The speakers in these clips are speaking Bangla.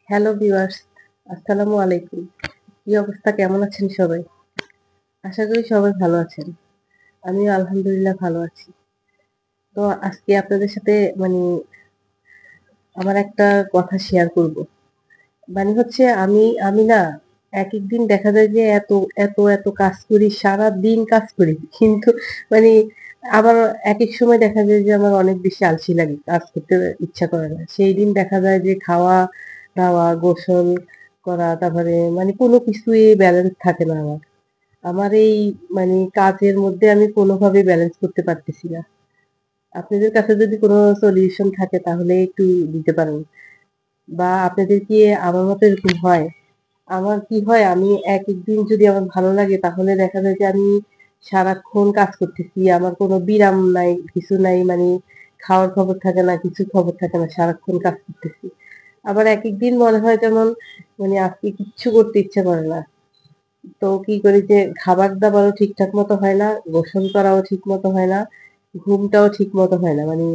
হ্যালো ভিউয়ার্স, আসসালামু আলাইকুম। কি অবস্থা? কেমন আছেন সবাই? আশা করি সবাই ভালো আছেন। আমিও আলহামদুলিল্লাহ ভালো আছি। তো আজকে আপনাদের সাথে মানে আমার একটা কথা শেয়ার করব। মানে হচ্ছে আমি না একেক দিন দেখা যায় যে এত কাজ করি, সারাদিন কাজ করি। কিন্তু মানে আবার একেক সময় দেখা যায় যে আমার অনেক বেশি আলসি লাগে। কাজ করতে ইচ্ছা করে না। সেই দিন দেখা যায় যে খাওয়া-দাওয়া, গোসল করা তারপরে মানে কোনো কিছুই ব্যালেন্স থাকে না আমার। আমার এই মানে কাজের মধ্যে আমি কোনোভাবে ব্যালেন্স করতে পারতেছি না। আপনাদের কাছে যদি কোনো সলিউশন থাকে তাহলে একটু দিতে পারেন। বা আপনাদের কি আমার মতো এরকম হয়? আমার কি হয় আমি একেক দিন যদি আমার ভালো লাগে তাহলে দেখা যায় যে আমি সারাক্ষণ কাজ করতেছি। আমার কোনো বিরাম নাই, কিছু নাই মানে খাওয়ার খবর থাকে না, কিছুর খবর থাকে না। সারাক্ষণ কাজ করতেছি। আবার একেক দিন মনে হয় যেমন মানে আজকে কিচ্ছু করতে ইচ্ছা করে না। তো কি করি যে খাবার-দাবারও ঠিকঠাক মতো হয় না, গোসল করাও ঠিক মতো হয় না, ঘুমটাও ঠিক মতো হয় না। মানে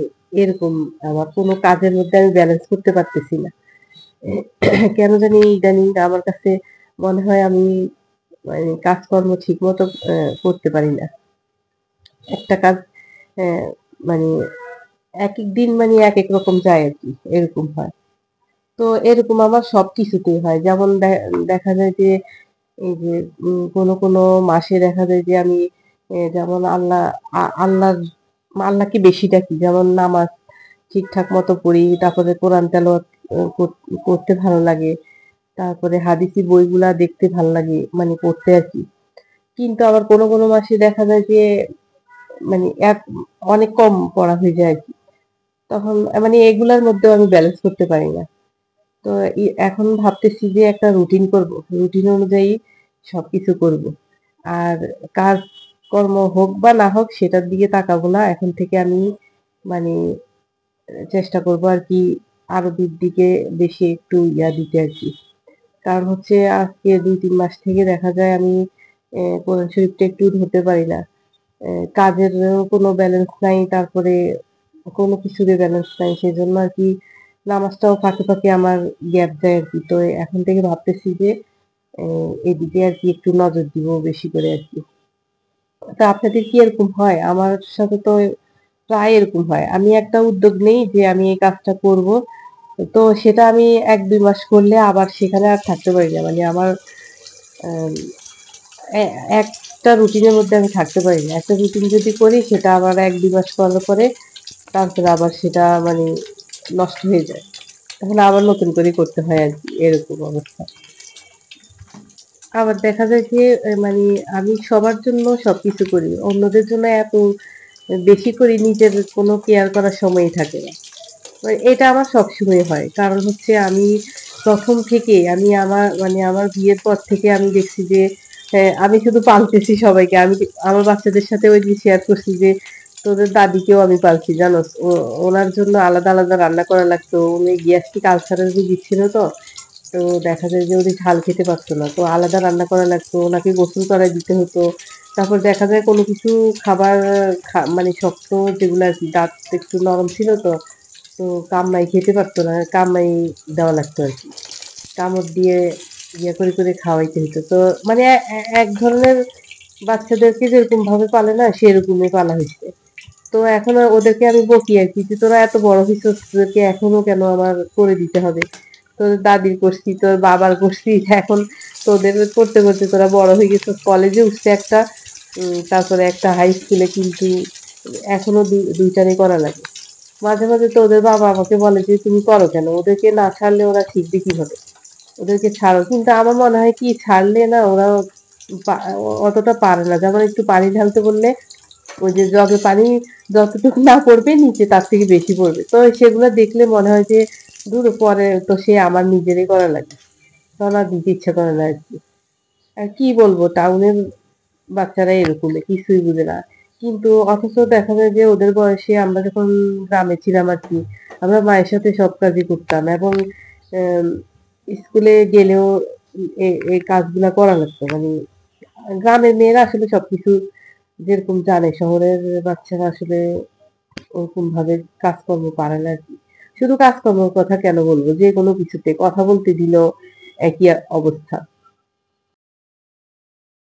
এরকম আমার কোনো কাজের মধ্যে আমি ব্যালেন্স করতে পারতেছি না। কেন জানি ইদানিং আমার কাছে মনে হয় আমি মানে কাজকর্ম ঠিকমতো করতে পারি না। একটা কাজ অ্যা মানে একেক দিন মানে একেক রকম যায় আরকি, এরকম হয়। তো এরকম আমার সবকিছুতেই হয়। যেমন দেখা যায় যে এই যে কোনো মাসে দেখা যায় যে আমি যেমন আল্লাহর আল্লাহকে বেশি ডাকি। যেমন নামাজ ঠিকঠাক মতো পড়ি, তারপরে কোরআন তেলাওয়াত ও করতে ভালো লাগে। তারপরে হাদিসি বইগুলা দেখতে ভাল লাগে, মানে পড়তে আরকি। কিন্তু আবার কোনো মাসে দেখা যায় যে মানে অনেক কম পড়া হয়ে যায় আরকি। তখন মানে এগুলার মধ্যেও আমি ব্যালেন্স করতে পারি না। তো এখন ভাবতেছি যে একটা রুটিন করব। রুটিন অনুযায়ী সবকিছু করব। আর কাজকর্ম হোক বা না হোক সেটার দিকে তাকাবো না। এখন থেকে আমি মানে চেষ্টা করব আরকি আরো দিকে বেশি একটু দিতে আরকি। কারণ হচ্ছে আজকে ২-৩ মাস থেকে দেখা যায় আমি কোরআন শরীফটা একটু ধরতে পারি না। কাজেরও কোনো ব্যালেন্স নাই, তারপরে কোনো কিছুরই ব্যালেন্স নাই। সেজন্য আরকি নামাজটাও ফাঁকে আমার গ্যাপ যায় আরকি। তো এখন থেকে ভাবতেছি যে এ এদিকে আরকি একটু নজর দিব বেশি করে আরকি। তো আপনাদের কি এরকম হয়? আমার সাথে তো প্রায় এরকম হয়। আমি একটা উদ্যোগ নেই যে আমি এই কাজটা করব। তো সেটা আমি ১-২ মাস করলে আবার সেখানে আর থাকতে পারি না। মানে আমার আম এ একটা রুটিনের মধ্যে আমি থাকতে পারি না। একটা রুটিন যদি করি সেটা আবার ১-২ মাস করার পরে তারপরে আবার সেটা মানে নষ্ট হয়ে যায়। তখন আবার নতুন করে করতে হয় আরকি, এরকম অবস্থা। আবার দেখা যায় যে মানে আমি সবার জন্য সবকিছু করি। অন্যদের জন্য এত বেশি করি নিজের কোনো কেয়ার করার সময়ই থাকে না। এটা আমার সবসময় হয়। কারণ হচ্ছে আমি ১ম থেকে আমি আমার বিয়ের পর থেকে আমি দেখছি যে আমি শুধু পালতেছি সবাইকে। আমার বাচ্চাদের সাথে ওইদিন শেয়ার করছি যে, "তোদের দাদিকেও আমি পালছি জানোস? ওনার জন্য আলাদা রান্না করা লাগতো। উনি গ্যাস্ট্রিক আলসারের রোগী ছিল তো। তো দেখা যায় যে উনি ঝাল খেতে পারত না। তো আলাদা রান্না করা লাগতো। উনাকে গোসল করায় দিতে হতো। তারপর দেখা যায় কোনো কিছু খাবার মানে শক্ত যেগুলো আরকি দাঁত একটু নরম ছিল তো। তো কামড়াই খেতে পারত না। কামড়াই দেওয়া লাগতো আরকি। কামড় দিয়ে করে খাওয়াইতে হতো। তো মানে এক ধরনের বাচ্চাদেরকে যেরকম ভাবে পালে না সেরকমই পালা হইছে। তো এখন ওদেরকে আমি বকি আরকি যে, "তোরা এত বড় হইছস, তোদেরকে এখনো কেন আমার করে দিতে হবে? তোদের দাদির করছি, তোর বাবার করছি, এখন তোদের করতে তোরা বড় হয়ে গেছস।" কলেজে উঠছে একটা, তারপরে একটা হাই স্কুলে, কিন্তু এখনো ২ টারই করা লাগে। মাঝে তো ওদের বাবা আমাকে বলে যে, "তুমি করো কেন? ওদেরকে না ছাড়লে ওরা শিখবে কিভাবে? ওদেরকে ছাড়ো।" কিন্তু আমার মনে হয় কি ছাড়লে না ওরা পা অতটা পারে না। যেমন একটু পানি ঢালতে বললে ওই যে জগে পানি যতটুকু না পড়বে নিচে তার থেকে বেশি পড়বে। তো সেগুলো দেখলে মনে হয় যে ধুর পরে তো সে আমার নিজেরই করা লাগে। তখন আর দিতে ইচ্ছা করে না আরকি। আর কি বলবো টাউনের বাচ্চারা এরকমই কিছুই বুঝে না। কিন্তু অথচ দেখা যায় যে ওদের বয়সে আমরা যখন গ্রামে ছিলাম আরকি, আমরা মায়ের সাথে সব কাজই করতাম এবং অ্যাম স্কুলে গেলেও এই কাজগুলা করা লাগতো। মানে গ্রামের মেয়েরা আসলে সবকিছু যেরকম জানে, শহরের বাচ্চারা আসলে ওরকম ভাবে কাজকর্ম পারে না আরকি। শুধু কাজকর্মের কথা কেন বলবো? যেকোনো কিছুতে কথা বলতে দিলেও একই অবস্থা।